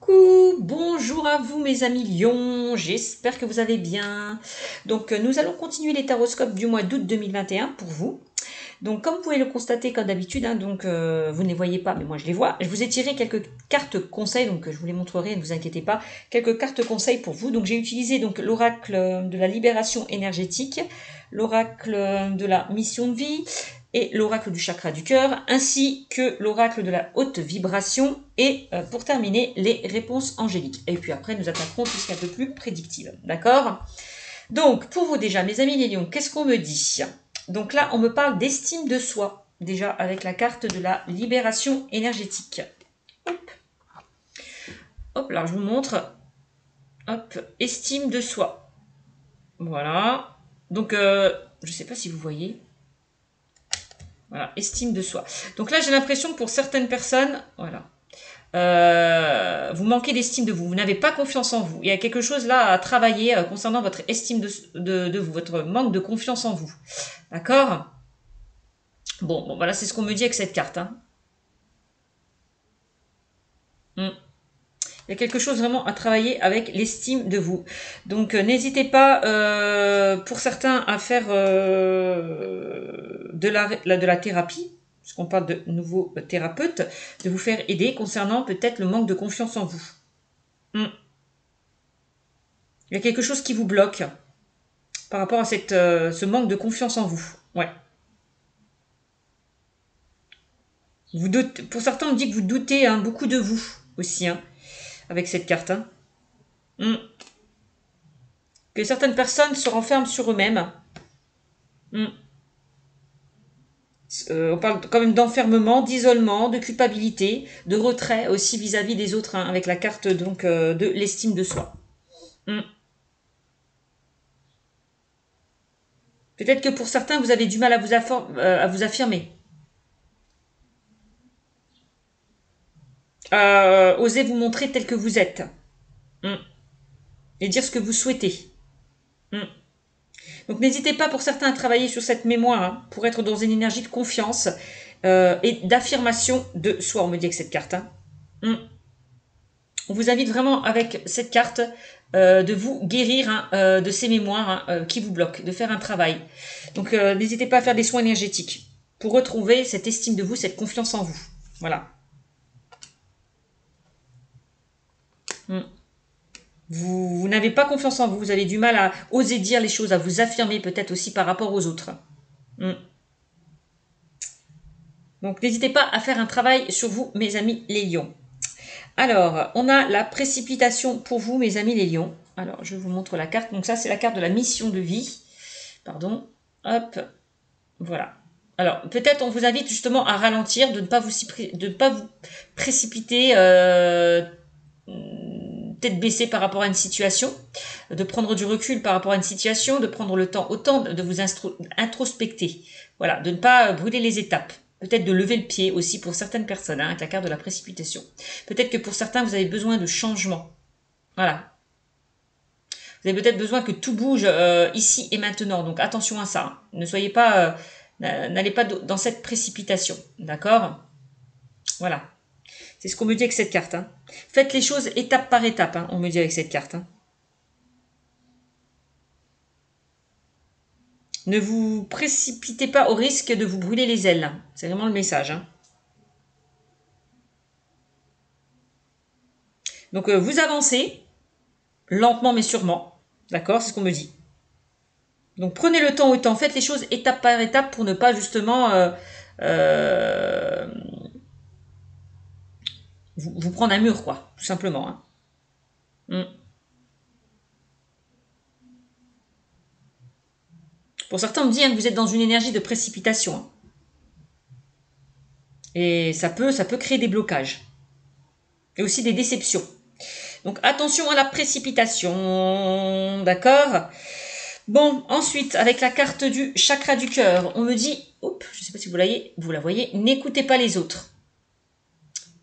Coucou, bonjour à vous mes amis Lion, j'espère que vous allez bien. Donc nous allons continuer les taroscopes du mois d'août 2021 pour vous. Donc comme vous pouvez le constater comme d'habitude, vous ne les voyez pas mais moi je les vois. Je vous ai tiré quelques cartes conseils, donc je vous les montrerai, ne vous inquiétez pas. Quelques cartes conseils pour vous. Donc j'ai utilisé l'oracle de la libération énergétique, l'oracle de la mission de vie, et l'oracle du chakra du cœur, ainsi que l'oracle de la haute vibration, et pour terminer, les réponses angéliques. Et puis après, nous attaquerons tout ce qui est un peu plus prédictif. D'accord? Donc, pour vous déjà, mes amis les lions, qu'est-ce qu'on me dit? Donc là, on me parle d'estime de soi, déjà avec la carte de la libération énergétique. Hop. Hop, alors je vous montre. Hop, estime de soi. Voilà. Donc, je ne sais pas si vous voyez. Voilà, estime de soi. Donc là, j'ai l'impression que pour certaines personnes, voilà, vous manquez d'estime de vous. Vous n'avez pas confiance en vous. Il y a quelque chose là à travailler concernant votre estime de vous, votre manque de confiance en vous. D'accord? Bon, voilà, c'est ce qu'on me dit avec cette carte. Il y a quelque chose vraiment à travailler avec l'estime de vous. Donc n'hésitez pas, pour certains, à faire de la thérapie, puisqu'on parle de nouveaux thérapeutes, de vous faire aider concernant peut-être le manque de confiance en vous. Il y a quelque chose qui vous bloque par rapport à ce manque de confiance en vous. Ouais. Pour certains, on dit que vous doutez beaucoup de vous aussi, avec cette carte. Que certaines personnes se renferment sur eux-mêmes. On parle quand même d'enfermement, d'isolement, de culpabilité, de retrait aussi vis-à-vis des autres, avec la carte donc de l'estime de soi. Peut-être que pour certains, vous avez du mal à vous affirmer. Osez vous montrer tel que vous êtes. Et dire ce que vous souhaitez. Donc n'hésitez pas pour certains à travailler sur cette mémoire, pour être dans une énergie de confiance et d'affirmation de soi, on me dit avec cette carte. On vous invite vraiment avec cette carte de vous guérir de ces mémoires qui vous bloquent, de faire un travail. Donc n'hésitez pas à faire des soins énergétiques pour retrouver cette estime de vous, cette confiance en vous. Voilà. Vous n'avez pas confiance en vous, vous avez du mal à oser dire les choses, à vous affirmer peut-être aussi par rapport aux autres. Donc n'hésitez pas à faire un travail sur vous, mes amis les lions. Alors, on a la précipitation pour vous, mes amis les lions. Alors, je vous montre la carte. Donc ça, c'est la carte de la mission de vie. Pardon. Hop. Voilà. Alors, peut-être on vous invite justement à ralentir, de ne pas vous précipiter tête baissée par rapport à une situation, de prendre du recul par rapport à une situation, de prendre le temps autant de vous introspecter. Voilà, de ne pas brûler les étapes. Peut-être de lever le pied aussi pour certaines personnes, avec la carte de la précipitation. Peut-être que pour certains, vous avez besoin de changement. Voilà. Vous avez peut-être besoin que tout bouge ici et maintenant. Donc attention à ça. Ne soyez pas, n'allez pas dans cette précipitation. D'accord? Voilà. C'est ce qu'on me dit avec cette carte. Faites les choses étape par étape, on me dit avec cette carte. Ne vous précipitez pas au risque de vous brûler les ailes. C'est vraiment le message. Donc vous avancez, lentement mais sûrement. D'accord? C'est ce qu'on me dit. Donc prenez le temps au temps. Faites les choses étape par étape pour ne pas justement vous prendre un mur, quoi. Tout simplement. Pour certains, on me dit que vous êtes dans une énergie de précipitation. Et ça peut créer des blocages. Et aussi des déceptions. Donc attention à la précipitation. D'accord? Bon, ensuite, avec la carte du chakra du cœur, on me dit, je ne sais pas si vous la voyez, n'écoutez pas les autres.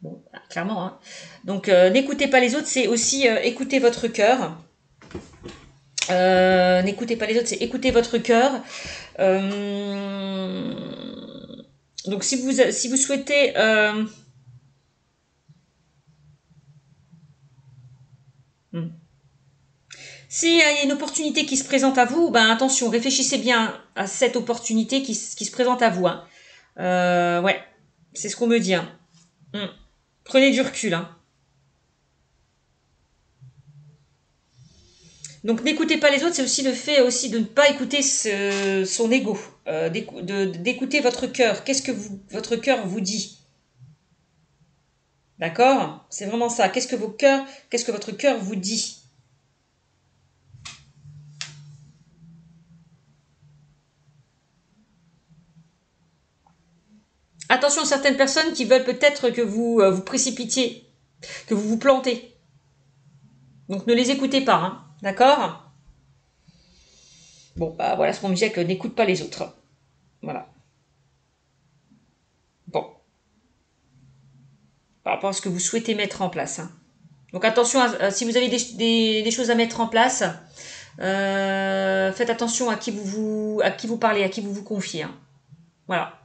Bon, clairement. Donc n'écoutez pas les autres, c'est aussi écouter votre cœur. N'écoutez pas les autres, c'est écouter votre cœur. Donc si vous souhaitez Hmm. S'il y a une opportunité qui se présente à vous, ben attention, réfléchissez bien à cette opportunité qui se présente à vous. Hein. Ouais, c'est ce qu'on me dit. Hein. Hmm. Prenez du recul. Hein. Donc n'écoutez pas les autres, c'est aussi le fait aussi de ne pas écouter son ego, d'écouter votre cœur. Qu'est-ce que votre cœur vous dit? D'accord? C'est vraiment ça. Qu'est-ce que votre cœur vous dit? Attention à certaines personnes qui veulent peut-être que vous vous précipitiez, que vous vous plantez. Donc ne les écoutez pas, hein. D'accord? Bon, bah voilà ce qu'on me dit que n'écoute pas les autres. Voilà. Bon, par rapport à ce que vous souhaitez mettre en place. Hein. Donc attention, si vous avez des choses à mettre en place, faites attention à qui vous parlez, à qui vous confiez. Hein. Voilà.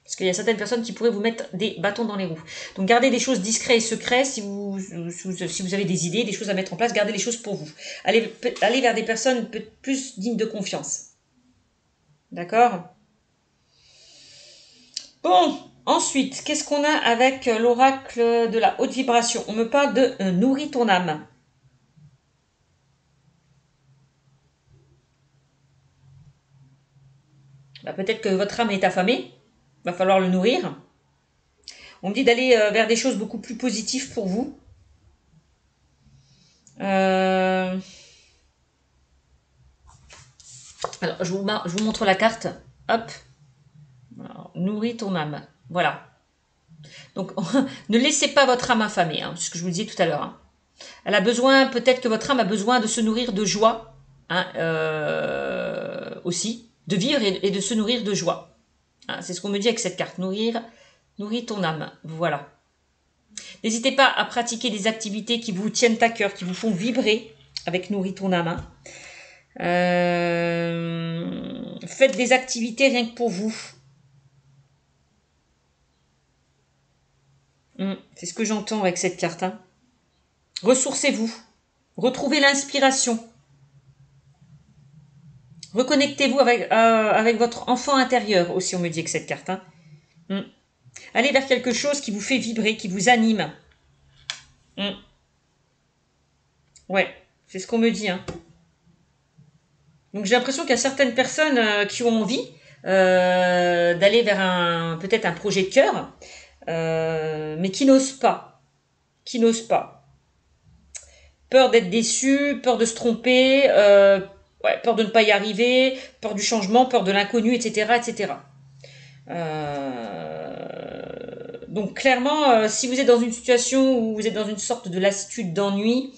Parce qu'il y a certaines personnes qui pourraient vous mettre des bâtons dans les roues. Donc gardez des choses discrètes et secrètes si vous avez des idées, des choses à mettre en place, gardez les choses pour vous. Allez vers des personnes plus dignes de confiance. D'accord? Bon, ensuite, qu'est-ce qu'on a avec l'oracle de la haute vibration? On me parle de nourris ton âme. Bah, peut-être que votre âme est affamée, va falloir le nourrir. On me dit d'aller vers des choses beaucoup plus positives pour vous. Alors, je vous montre la carte. Hop. Alors, nourris ton âme. Voilà. Donc, ne laissez pas votre âme affamée, hein, ce que je vous disais tout à l'heure. Hein. Elle a besoin, peut-être que votre âme a besoin de se nourrir de joie, hein, aussi, de vivre et de se nourrir de joie. Hein, c'est ce qu'on me dit avec cette carte. Nourris ton âme. Voilà. N'hésitez pas à pratiquer des activités qui vous tiennent à cœur, qui vous font vibrer avec Nourris ton âme. Hein. Faites des activités rien que pour vous. C'est ce que j'entends avec cette carte. Hein. Ressourcez-vous. Retrouvez l'inspiration. Reconnectez-vous avec votre enfant intérieur aussi, on me dit avec cette carte. Hein. Allez vers quelque chose qui vous fait vibrer, qui vous anime. Ouais, c'est ce qu'on me dit. Hein. Donc j'ai l'impression qu'il y a certaines personnes qui ont envie d'aller vers peut-être un projet de cœur, mais qui n'osent pas. Qui n'osent pas. Peur d'être déçu, peur de se tromper, ouais, peur de ne pas y arriver, peur du changement, peur de l'inconnu, etc. etc. Donc clairement, si vous êtes dans une situation où vous êtes dans une sorte de lassitude, d'ennui,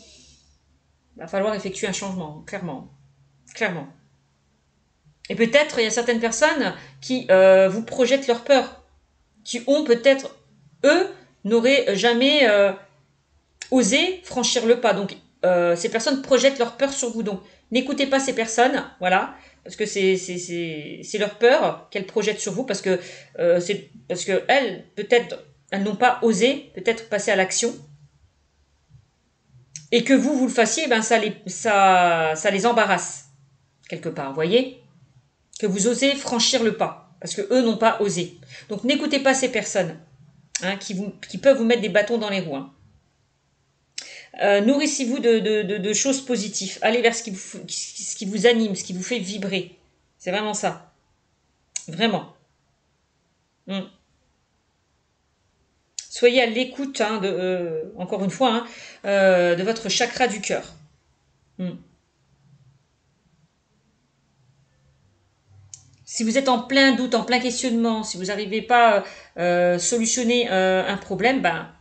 il va falloir effectuer un changement, clairement. Clairement. Et peut-être il y a certaines personnes qui vous projettent leur peur, qui ont peut-être, eux, n'auraient jamais osé franchir le pas. Donc ces personnes projettent leur peur sur vous. Donc n'écoutez pas ces personnes, voilà, parce que c'est leur peur qu'elles projettent sur vous, parce que elles, peut-être, elles n'ont pas osé peut-être passer à l'action. Et que vous le fassiez, ben ça les embarrasse, quelque part, vous voyez? Que vous osez franchir le pas, parce que eux n'ont pas osé. Donc n'écoutez pas ces personnes hein, qui peuvent vous mettre des bâtons dans les roues. Hein. Nourrissez-vous de choses positives. Allez vers ce qui vous anime, ce qui vous fait vibrer. C'est vraiment ça. Vraiment. Soyez à l'écoute, hein, encore une fois, hein, de votre chakra du cœur. Si vous êtes en plein doute, en plein questionnement, si vous n'arrivez pas à solutionner un problème, ben,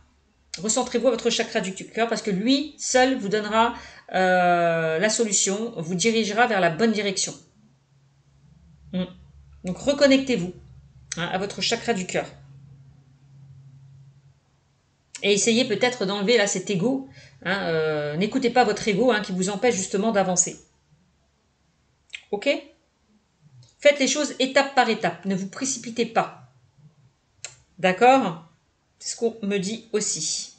recentrez-vous à votre chakra du cœur parce que lui seul vous donnera la solution, vous dirigera vers la bonne direction. Donc reconnectez-vous hein, à votre chakra du cœur. Et essayez peut-être d'enlever là cet ego. Hein, n'écoutez pas votre ego hein, qui vous empêche justement d'avancer. Ok ? Faites les choses étape par étape. Ne vous précipitez pas. D'accord ? C'est ce qu'on me dit aussi.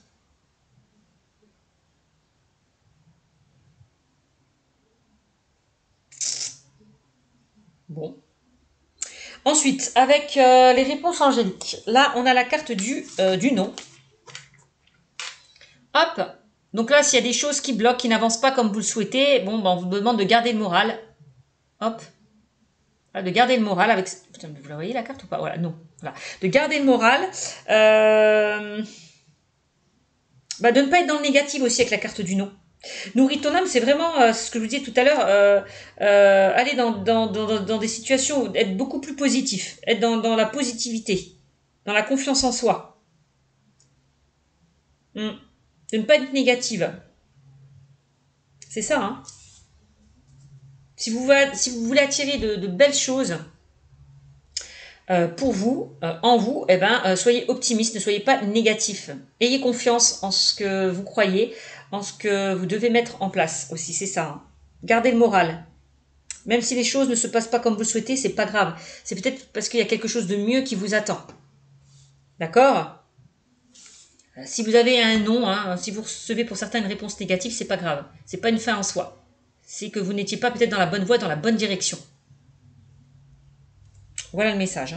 Bon. Ensuite, avec les réponses angéliques. Là, on a la carte du non. Hop. Donc là, s'il y a des choses qui bloquent, qui n'avancent pas comme vous le souhaitez, bon, ben, on vous demande de garder le moral. Hop. De garder le moral avec... Putain, vous la voyez la carte ou pas? Voilà, non. Voilà. De garder le moral. De ne pas être dans le négatif aussi avec la carte du non. Nourrir ton âme, c'est vraiment ce que je vous disais tout à l'heure, aller dans des situations où être beaucoup plus positif, être dans la positivité, dans la confiance en soi. De ne pas être négative. C'est ça, hein. Si vous voulez attirer de belles choses pour vous, en vous, soyez optimiste, ne soyez pas négatif. Ayez confiance en ce que vous croyez, en ce que vous devez mettre en place aussi, c'est ça. Hein. Gardez le moral. Même si les choses ne se passent pas comme vous le souhaitez, c'est pas grave. C'est peut-être parce qu'il y a quelque chose de mieux qui vous attend. D'accord? Si vous avez un non, hein, si vous recevez pour certains une réponse négative, c'est pas grave. C'est pas une fin en soi. C'est que vous n'étiez pas peut-être dans la bonne voie, dans la bonne direction. Voilà le message.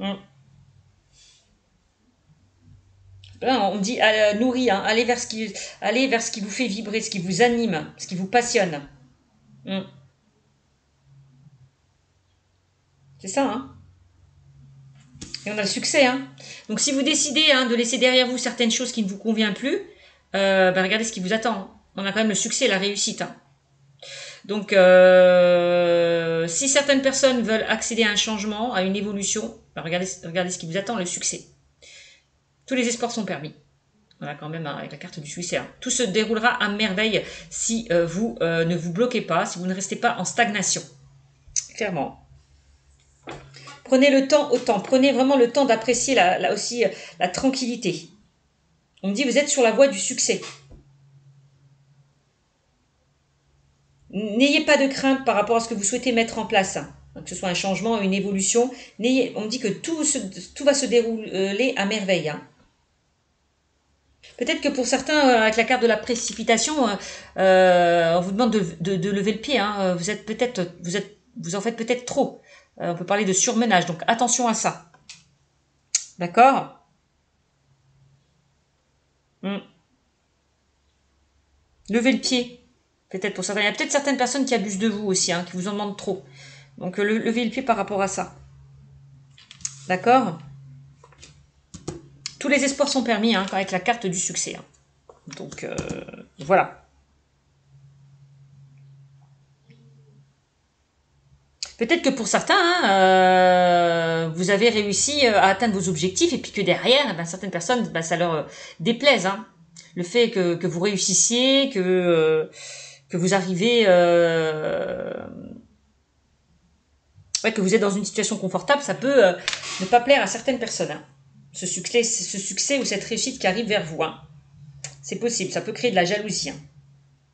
Hein. Là, on me dit nourrir, hein, allez vers ce qui vous fait vibrer, ce qui vous anime, ce qui vous passionne. C'est ça, hein. Et on a le succès, hein. Donc si vous décidez de laisser derrière vous certaines choses qui ne vous conviennent plus, regardez ce qui vous attend. On a quand même le succès et la réussite. Hein. Donc si certaines personnes veulent accéder à un changement, à une évolution, regardez ce qui vous attend, le succès. Tous les espoirs sont permis. Voilà quand même avec la carte du succès. Hein. Tout se déroulera à merveille si vous ne vous bloquez pas, si vous ne restez pas en stagnation. Clairement. Prenez le temps autant. Prenez vraiment le temps d'apprécier aussi la tranquillité. On me dit, vous êtes sur la voie du succès. N'ayez pas de crainte par rapport à ce que vous souhaitez mettre en place. Que ce soit un changement, une évolution. On me dit que tout va se dérouler à merveille. Hein. Peut-être que pour certains, avec la carte de la précipitation, on vous demande de lever le pied. Hein. Vous en faites peut-être trop. On peut parler de surmenage, donc attention à ça. D'accord? Levez le pied. Peut-être pour certains. Il y a peut-être certaines personnes qui abusent de vous aussi, hein, qui vous en demandent trop. Donc levez le pied par rapport à ça. D'accord? Tous les espoirs sont permis hein, avec la carte du succès. Hein. Donc voilà. Peut-être que pour certains, hein, vous avez réussi à atteindre vos objectifs et puis que derrière, certaines personnes, ça leur déplaise. Hein. Le fait que vous réussissiez, que vous arrivez, que vous êtes dans une situation confortable, ça peut ne pas plaire à certaines personnes. Hein. Ce succès ou cette réussite qui arrive vers vous. Hein. C'est possible, ça peut créer de la jalousie.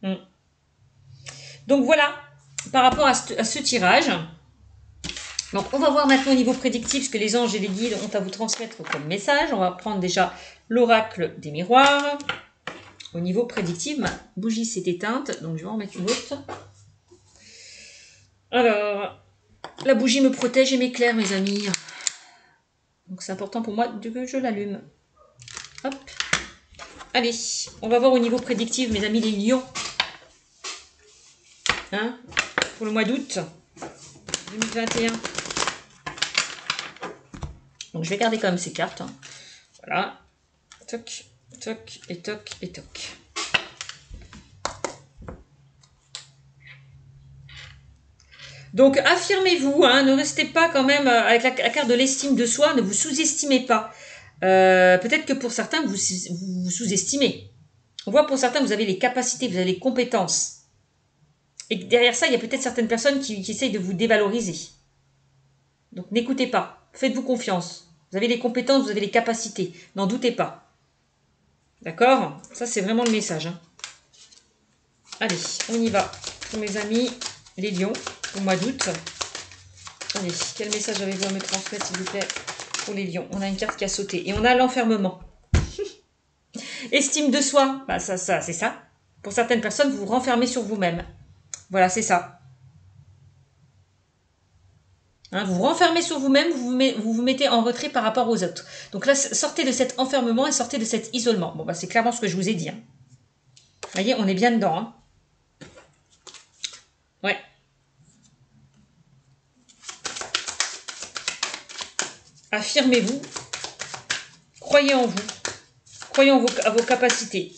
Hein. Donc voilà, par rapport à ce tirage. Donc on va voir maintenant au niveau prédictif ce que les anges et les guides ont à vous transmettre comme message. On va prendre déjà l'oracle des miroirs. Au niveau prédictif, ma bougie s'est éteinte, donc je vais en mettre une autre. Alors, la bougie me protège et m'éclaire, mes amis. Donc c'est important pour moi que je l'allume. Hop. Allez, on va voir au niveau prédictif, mes amis les lions. Hein, pour le mois d'août 2021. Donc je vais garder quand même ces cartes. Hein. Voilà. Toc, toc, et toc, et toc. Donc affirmez-vous, hein, ne restez pas quand même avec la carte de l'estime de soi, ne vous sous-estimez pas. Peut-être que pour certains, vous sous-estimez. On voit pour certains, vous avez les capacités, vous avez les compétences. Et derrière ça, il y a peut-être certaines personnes qui essayent de vous dévaloriser. Donc n'écoutez pas, faites-vous confiance. Vous avez les compétences, vous avez les capacités, n'en doutez pas. D'accord? Ça, c'est vraiment le message. Hein. Allez, on y va. Pour mes amis, les lions, au mois d'août. Allez, quel message avez-vous à me transmettre, s'il vous plaît, pour les lions? On a une carte qui a sauté. Et on a l'enfermement. Estime de soi. Ça, c'est ça. Pour certaines personnes, vous vous renfermez sur vous-même. Voilà, c'est ça. Hein, vous vous renfermez sur vous-même, vous vous mettez en retrait par rapport aux autres. Donc là, sortez de cet enfermement et sortez de cet isolement. Bon, bah, c'est clairement ce que je vous ai dit. Hein. Vous voyez, on est bien dedans. Hein. Ouais. Affirmez-vous. Croyez en vous. Croyez en à vos capacités.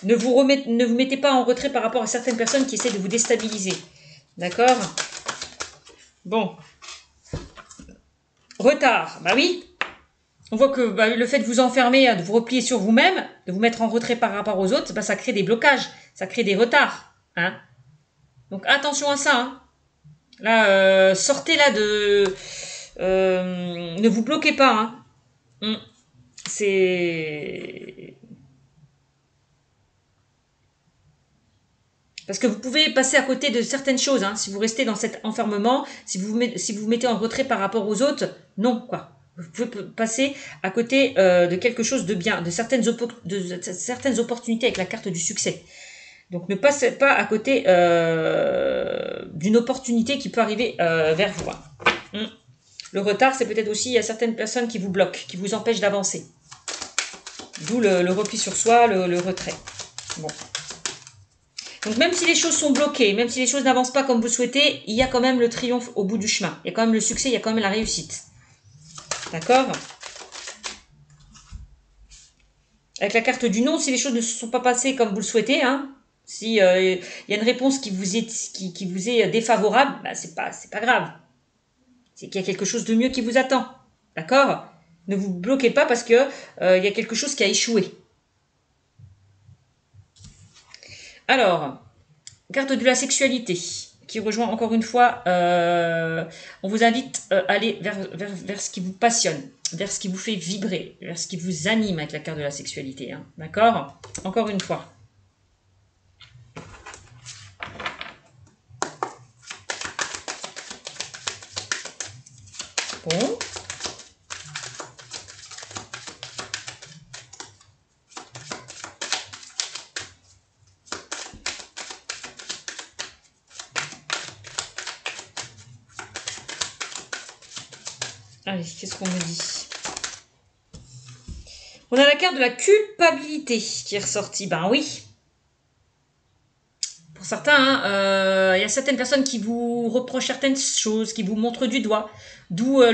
Ne vous mettez pas en retrait par rapport à certaines personnes qui essaient de vous déstabiliser. D'accord? Bon. Retard. Bah oui. On voit que bah, le fait de vous enfermer, de vous replier sur vous-même, de vous mettre en retrait par rapport aux autres, bah, ça crée des blocages. Ça crée des retards. Hein? Donc attention à ça. Hein. Là, sortez là de... ne vous bloquez pas. Hein. C'est... Parce que vous pouvez passer à côté de certaines choses, hein, si vous restez dans cet enfermement, si vous vous mettez en retrait par rapport aux autres, non, quoi. Vous pouvez passer à côté de quelque chose de bien, de certaines opportunités avec la carte du succès. Donc ne passez pas à côté d'une opportunité qui peut arriver vers vous. Hein. Le retard, c'est peut-être aussi, il y a certaines personnes qui vous bloquent, qui vous empêchent d'avancer. D'où le repli sur soi, le retrait. Bon. Donc même si les choses sont bloquées, même si les choses n'avancent pas comme vous souhaitez, il y a quand même le triomphe au bout du chemin. Il y a quand même le succès, il y a quand même la réussite. D'accord? Avec la carte du non, si les choses ne se sont pas passées comme vous le souhaitez, hein, si il y a une réponse qui vous est défavorable, bah, c'est pas grave. C'est qu'il y a quelque chose de mieux qui vous attend. D'accord? Ne vous bloquez pas parce que il y a quelque chose qui a échoué. Alors, carte de la sexualité, qui rejoint encore une fois, on vous invite à aller vers ce qui vous passionne, vers ce qui vous fait vibrer, vers ce qui vous anime avec la carte de la sexualité. Hein. D'accord? Encore une fois. Bon. Allez, qu'est-ce qu'on me dit? On a la carte de la culpabilité qui est ressortie. Ben oui. Pour certains, hein, y a certaines personnes qui vous reprochent certaines choses, qui vous montrent du doigt. D'où D'où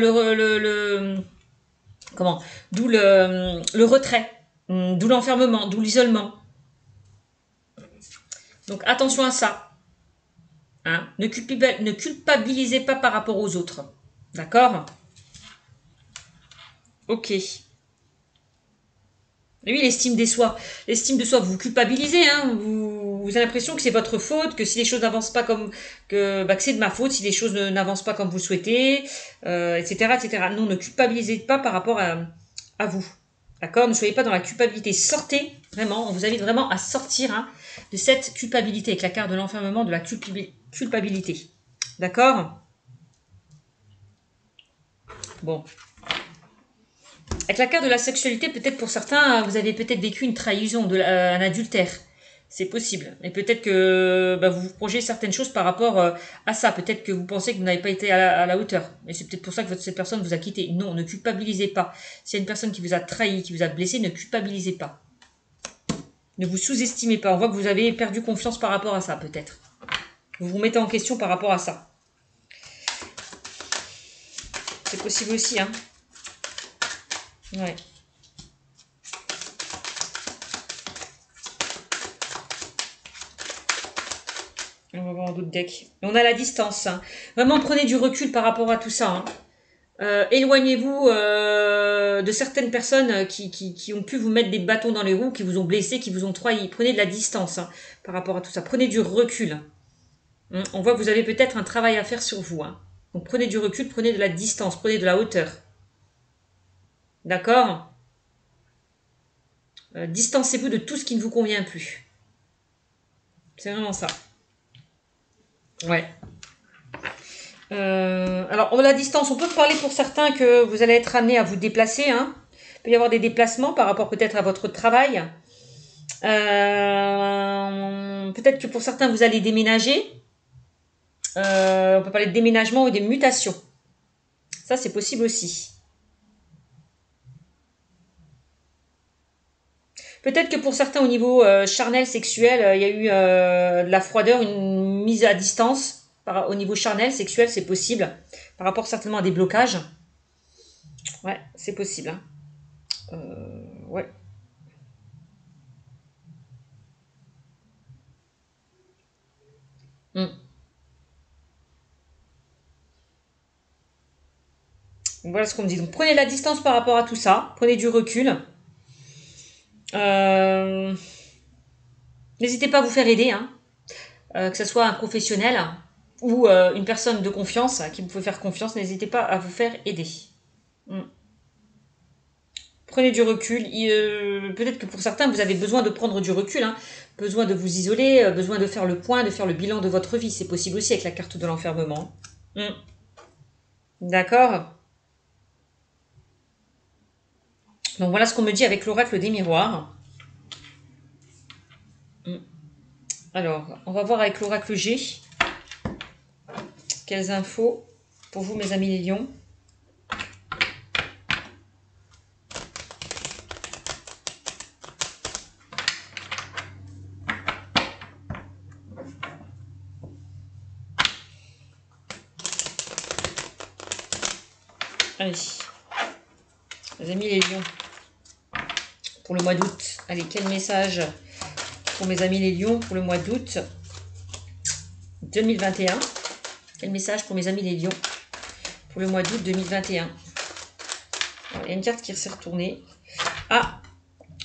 le retrait, d'où l'enfermement, d'où l'isolement. Donc attention à ça. Hein. Ne culpabilisez pas par rapport aux autres. D'accord? Ok. Et oui, l'estime de soi. L'estime de soi, vous culpabilisez, hein. Vous avez l'impression que c'est votre faute, que si les choses n'avancent pas comme... que c'est de ma faute si les choses n'avancent pas comme vous souhaitez, etc., etc. Non, ne culpabilisez pas par rapport à vous. D'accord? Ne soyez pas dans la culpabilité. Sortez, vraiment, on vous invite vraiment à sortir hein, de cette culpabilité, avec la carte de l'enfermement, de la culpabilité. D'accord? Bon. Avec la carte de la sexualité, peut-être pour certains, vous avez peut-être vécu une trahison, un adultère. C'est possible. Et peut-être que vous vous projetez certaines choses par rapport à ça. Peut-être que vous pensez que vous n'avez pas été à la hauteur. Et c'est peut-être pour ça que cette personne vous a quitté. Non, ne culpabilisez pas. S'il y a une personne qui vous a trahi, qui vous a blessé, ne culpabilisez pas. Ne vous sous-estimez pas. On voit que vous avez perdu confiance par rapport à ça, peut-être. Vous vous mettez en question par rapport à ça. C'est possible aussi, hein. Ouais. On va voir en d'autres decks. On a la distance. Hein. Vraiment, prenez du recul par rapport à tout ça. Hein. Éloignez-vous de certaines personnes qui ont pu vous mettre des bâtons dans les roues, qui vous ont blessé, qui vous ont trahi. Prenez de la distance hein, par rapport à tout ça. Prenez du recul. On voit que vous avez peut-être un travail à faire sur vous. Hein. Donc prenez du recul, prenez de la distance, prenez de la hauteur. D'accord? Distancez-vous de tout ce qui ne vous convient plus. C'est vraiment ça. Ouais. Alors, la distance, on peut parler pour certains que vous allez être amené à vous déplacer. Hein. Il peut y avoir des déplacements par rapport peut-être à votre travail. Peut-être que pour certains, vous allez déménager. On peut parler de déménagement ou des mutations. Ça, c'est possible aussi. Peut-être que pour certains, au niveau charnel, sexuel, il y a eu de la froideur, une mise à distance. Au niveau charnel, sexuel, c'est possible. Par rapport certainement à des blocages. Ouais, c'est possible. Hein. Ouais. Mm. Donc, voilà ce qu'on me dit. Donc prenez la distance par rapport à tout ça. Prenez du recul. Euh, N'hésitez pas à vous faire aider. Hein. Que ce soit un professionnel ou une personne de confiance à qui vous pouvez faire confiance. N'hésitez pas à vous faire aider. Mm. Prenez du recul. Peut-être que pour certains, vous avez besoin de prendre du recul. Hein. Besoin de vous isoler, besoin de faire le point, de faire le bilan de votre vie. C'est possible aussi avec la carte de l'enfermement. Mm. D'accord. Donc voilà ce qu'on me dit avec l'oracle des miroirs. Mm. Alors, on va voir avec l'oracle G. Quelles infos pour vous, mes amis les lions? Allez, mes amis les lions, pour le mois d'août. Allez, quel message pour mes amis les lions pour le mois d'août 2021? Quel message pour mes amis les lions pour le mois d'août 2021? Alors, il y a une carte qui s'est retournée. Ah,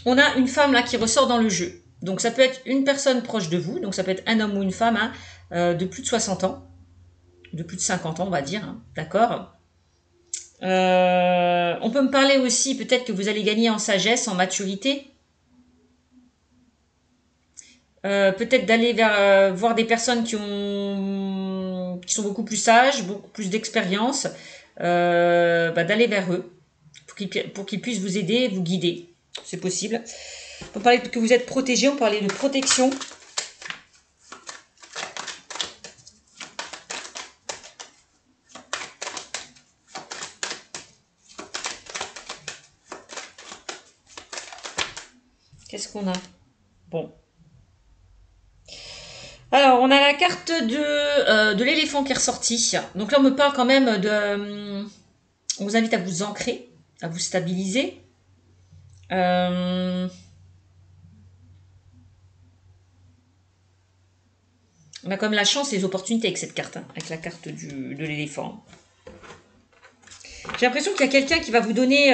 on a une femme là qui ressort dans le jeu. Donc ça peut être une personne proche de vous, donc ça peut être un homme ou une femme de plus de 60 ans, de plus de 50 ans on va dire, hein, d'accord. On peut me parler aussi, peut-être que vous allez gagner en sagesse, en maturité. Peut-être d'aller vers voir des personnes qui sont beaucoup plus sages, beaucoup plus d'expérience, d'aller vers eux pour qu'ils puissent vous aider, vous guider. C'est possible. On peut parler que vous êtes protégé, on peut parler de protection. Qu'est-ce qu'on a? Bon. Alors, on a la carte de l'éléphant qui est ressortie. Donc là, on me parle quand même de... on vous invite à vous ancrer, à vous stabiliser. On a quand même la chance et les opportunités avec cette carte, hein, avec la carte de l'éléphant. J'ai l'impression qu'il y a quelqu'un qui va vous donner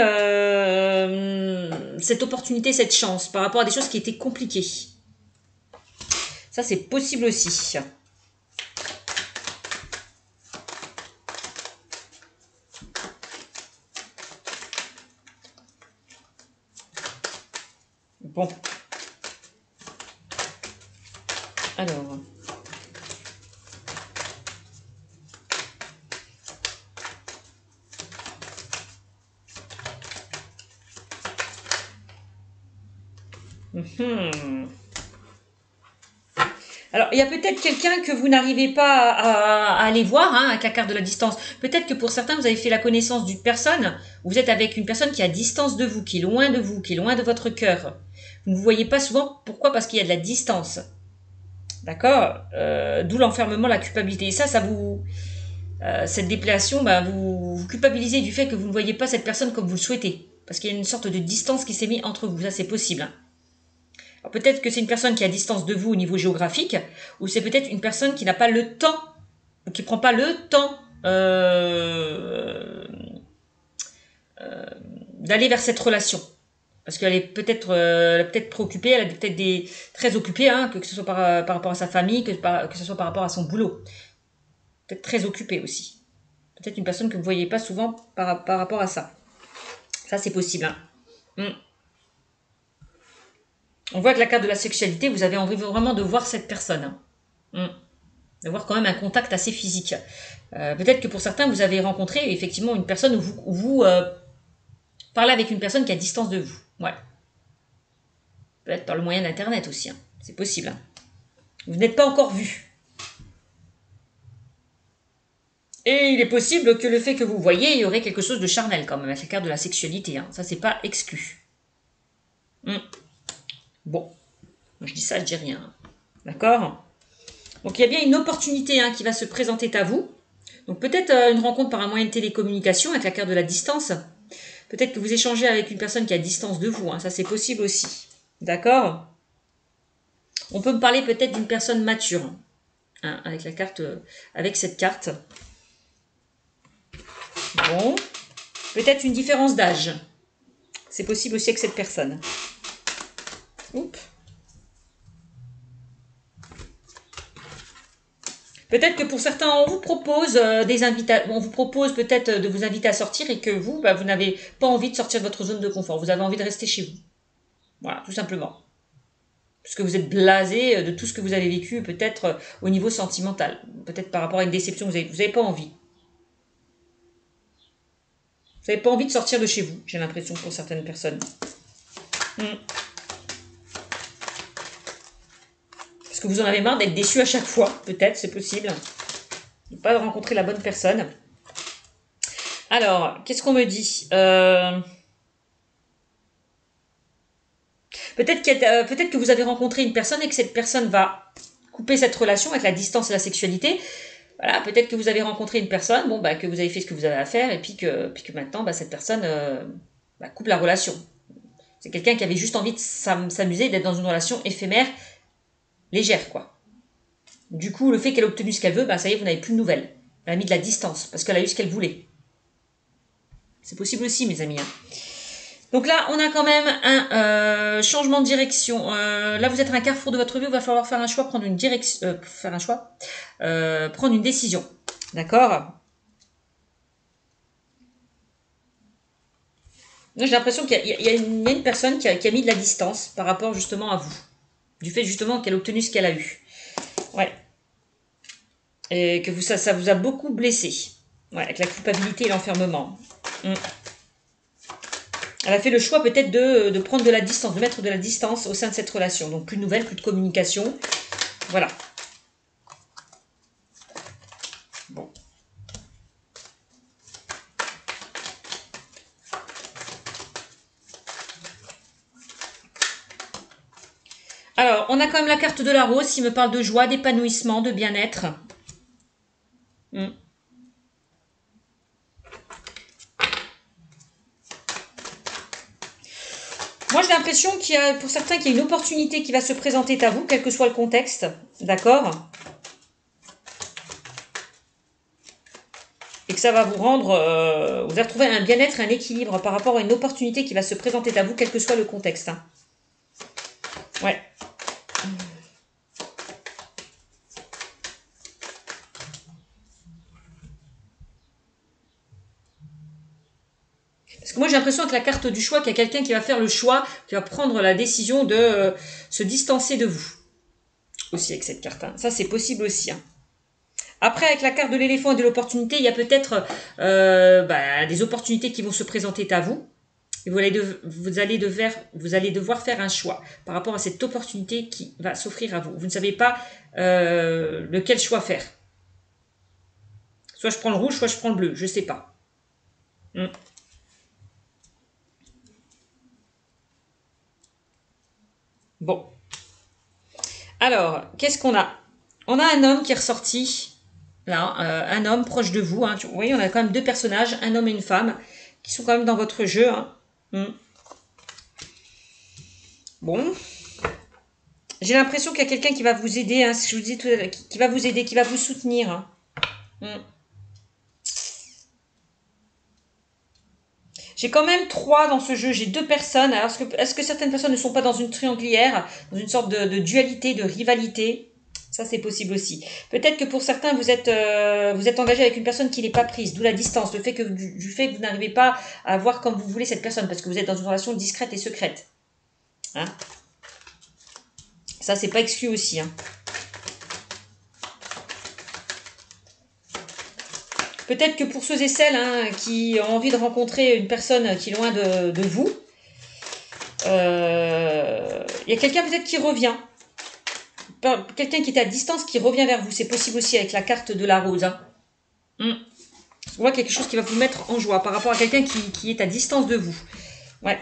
cette opportunité, cette chance, par rapport à des choses qui étaient compliquées. Ça, c'est possible aussi. Bon. Alors. Alors, il y a peut-être quelqu'un que vous n'arrivez pas à aller voir, hein, avec la carte de la distance. Peut-être que pour certains, vous avez fait la connaissance d'une personne, vous êtes avec une personne qui est à distance de vous, qui est loin de vous, qui est loin de votre cœur. Vous ne vous voyez pas souvent. Pourquoi? Parce qu'il y a de la distance. D'accord. D'où l'enfermement, la culpabilité. Et ça vous... cette déplation, vous culpabilisez du fait que vous ne voyez pas cette personne comme vous le souhaitez. Parce qu'il y a une sorte de distance qui s'est mise entre vous. Ça, c'est possible. Hein. Peut-être que c'est une personne qui est à distance de vous au niveau géographique, ou c'est peut-être une personne qui n'a pas le temps, ou qui ne prend pas le temps d'aller vers cette relation. Parce qu'elle est peut-être préoccupée, elle est peut-être très occupée, hein, que ce soit par rapport à sa famille, que ce soit par rapport à son boulot. Peut-être très occupée aussi. Peut-être une personne que vous ne voyez pas souvent par rapport à ça. Ça, c'est possible. Hein. On voit que la carte de la sexualité, vous avez envie vraiment de voir cette personne. Hein. D'avoir quand même un contact assez physique. Peut-être que pour certains, vous avez rencontré effectivement une personne où vous parlez avec une personne qui est à distance de vous. Ouais. Peut-être par le moyen d'Internet aussi. Hein. C'est possible. Hein. Vous n'êtes pas encore vu. Et il est possible que le fait que vous voyez, il y aurait quelque chose de charnel quand même, avec la carte de la sexualité. Hein. Ça, c'est pas exclu. Bon, je dis ça, je dis rien. D'accord? Donc, il y a bien une opportunité qui va se présenter à vous. Donc, peut-être une rencontre par un moyen de télécommunication avec la carte de la distance. Peut-être que vous échangez avec une personne qui est à distance de vous. Hein. Ça, c'est possible aussi. D'accord? On peut me parler peut-être d'une personne mature. Hein, avec la carte, avec cette carte. Bon. Peut-être une différence d'âge. C'est possible aussi avec cette personne. Oups. Peut-être que pour certains, on vous propose des invitations, on vous propose peut-être de vous inviter à sortir et que vous, vous n'avez pas envie de sortir de votre zone de confort. Vous avez envie de rester chez vous. Voilà, tout simplement. Parce que vous êtes blasé de tout ce que vous avez vécu, peut-être au niveau sentimental. Peut-être par rapport à une déception, vous n'avez pas envie. Vous n'avez pas envie de sortir de chez vous, j'ai l'impression, pour certaines personnes. Parce que vous en avez marre d'être déçu à chaque fois, peut-être, c'est possible. De ne pas rencontrer la bonne personne. Alors, qu'est-ce qu'on me dit peut-être que vous avez rencontré une personne et que cette personne va couper cette relation avec la distance et la sexualité. Voilà, peut-être que vous avez rencontré une personne, bon, que vous avez fait ce que vous avez à faire, et puis que maintenant, cette personne coupe la relation. C'est quelqu'un qui avait juste envie de s'amuser, d'être dans une relation éphémère, légère, quoi. Du coup, le fait qu'elle ait obtenu ce qu'elle veut, ça y est, vous n'avez plus de nouvelles. Elle a mis de la distance, parce qu'elle a eu ce qu'elle voulait. C'est possible aussi, mes amis. Donc là, on a quand même un changement de direction. Là, vous êtes à un carrefour de votre vie, il va falloir faire un choix, prendre une direction, prendre une décision. D'accord? J'ai l'impression qu'il y a une personne qui a mis de la distance par rapport justement à vous. Du fait justement qu'elle a obtenu ce qu'elle a eu. Ouais. Et que ça vous a beaucoup blessé. Ouais, avec la culpabilité et l'enfermement. Elle a fait le choix peut-être de prendre de la distance, de mettre de la distance au sein de cette relation. Donc plus de nouvelles, plus de communication. Voilà. Bon. Alors, on a quand même la carte de la rose qui me parle de joie, d'épanouissement, de bien-être. Moi, j'ai l'impression qu'il y a, pour certains, qu'il y a une opportunité qui va se présenter à vous, quel que soit le contexte. D'accord? Et que ça va vous rendre... vous allez retrouver un bien-être, un équilibre par rapport à une opportunité qui va se présenter à vous, quel que soit le contexte. Hein. Ouais. Parce que moi, j'ai l'impression avec la carte du choix qu'il y a quelqu'un qui va faire le choix, qui va prendre la décision de se distancer de vous. Aussi avec cette carte. Hein. Ça, c'est possible aussi. Hein. Après, avec la carte de l'éléphant et de l'opportunité, il y a peut-être des opportunités qui vont se présenter à vous. Et vous allez devoir faire un choix par rapport à cette opportunité qui va s'offrir à vous. Vous ne savez pas lequel choix faire. Soit je prends le rouge, soit je prends le bleu. Je ne sais pas. Bon. Alors, qu'est-ce qu'on a? On a un homme qui est ressorti. Là, un homme proche de vous. Hein. Vous voyez, on a quand même deux personnages, un homme et une femme, qui sont quand même dans votre jeu. Hein. Bon. J'ai l'impression qu'il y a quelqu'un qui va vous aider. Hein, je vous dis tout à l'heure, qui va vous aider, qui va vous soutenir. Hein. J'ai quand même 3 dans ce jeu, j'ai 2 personnes. Alors, est-ce que certaines personnes ne sont pas dans une trianglière, dans une sorte de dualité, de rivalité? Ça, c'est possible aussi. Peut-être que pour certains, vous êtes engagé avec une personne qui n'est pas prise, d'où la distance, le fait que du fait que vous n'arrivez pas à voir comme vous voulez cette personne, parce que vous êtes dans une relation discrète et secrète. Hein? Ça, c'est pas exclu aussi. Hein. Peut-être que pour ceux et celles qui ont envie de rencontrer une personne qui est loin de vous, il y a quelqu'un peut-être qui revient. Quelqu'un qui était à distance qui revient vers vous. C'est possible aussi avec la carte de la rose. Hein. On voit quelque chose qui va vous mettre en joie par rapport à quelqu'un qui est à distance de vous. Ouais.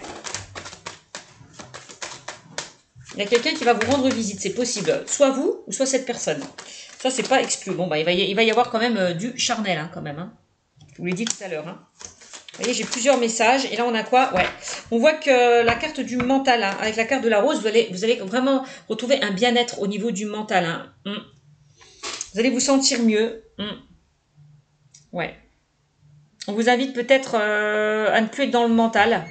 Il y a quelqu'un qui va vous rendre visite, c'est possible. Soit vous, ou soit cette personne. Ça, c'est pas exclu. Bon, bah, il va y avoir quand même du charnel, hein, quand même. Hein. Je vous l'ai dit tout à l'heure. Hein. Vous voyez, j'ai plusieurs messages. Et là, on a quoi? Ouais. On voit que la carte du mental, hein, avec la carte de la rose, vous allez vraiment retrouver un bien-être au niveau du mental. Hein. Vous allez vous sentir mieux. Ouais. On vous invite peut-être à ne plus être dans le mental.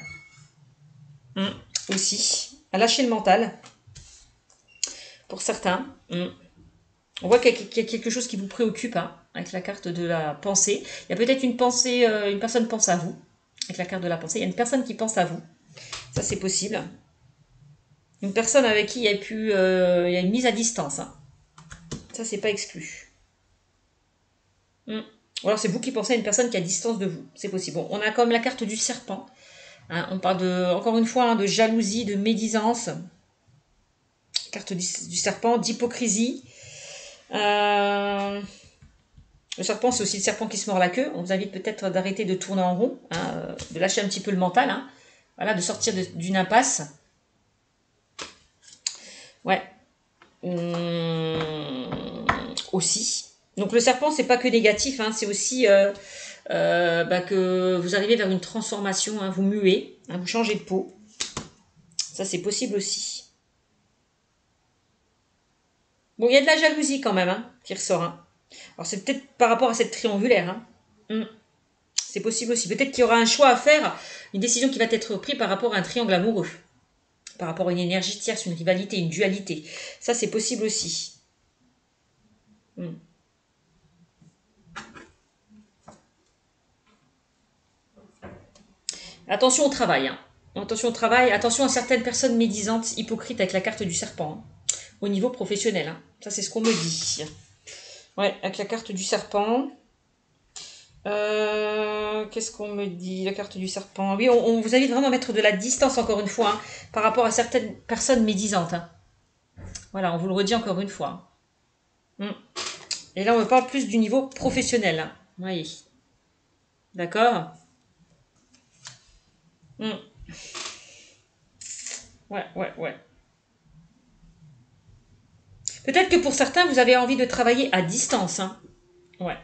Aussi. À lâcher le mental. Pour certains. On voit qu'il y a quelque chose qui vous préoccupe, hein, avec la carte de la pensée. Il y a peut-être une pensée, une personne pense à vous. Avec la carte de la pensée, il y a une personne qui pense à vous. Ça, c'est possible. Une personne avec qui il y a une mise à distance. Hein. Ça, c'est pas exclu. Ou alors, c'est vous qui pensez à une personne qui est à distance de vous. C'est possible. Bon, on a comme la carte du serpent. Hein, on parle encore une fois, hein, de jalousie, de médisance. Carte du serpent, d'hypocrisie. Le serpent, c'est aussi le serpent qui se mord la queue. On vous invite peut-être d'arrêter de tourner en rond, hein, de lâcher un petit peu le mental. Hein. Voilà, de sortir d'une impasse. Ouais. Aussi. Donc le serpent, c'est pas que négatif, hein, c'est aussi que vous arrivez vers une transformation, hein, vous muez, hein, vous changez de peau. Ça, c'est possible aussi. Bon, il y a de la jalousie quand même, hein, qui ressort. Hein. Alors, c'est peut-être par rapport à cette triangulaire. Hein. C'est possible aussi. Peut-être qu'il y aura un choix à faire, une décision qui va être prise par rapport à un triangle amoureux. Par rapport à une énergie tierce, une rivalité, une dualité. Ça, c'est possible aussi. Attention au travail. Hein. Attention au travail. Attention à certaines personnes médisantes, hypocrites avec la carte du serpent. Hein. Au niveau professionnel. Hein. Ça, c'est ce qu'on me dit. Ouais, avec la carte du serpent. Qu'est-ce qu'on me dit? La carte du serpent. Oui, on vous invite vraiment à mettre de la distance, encore une fois, hein, par rapport à certaines personnes médisantes. Hein. Voilà, on vous le redit encore une fois. Et là, on me parle plus du niveau professionnel. Hein. Voyez. D'accord? Ouais. Peut-être que pour certains, vous avez envie de travailler à distance. Hein. Ouais.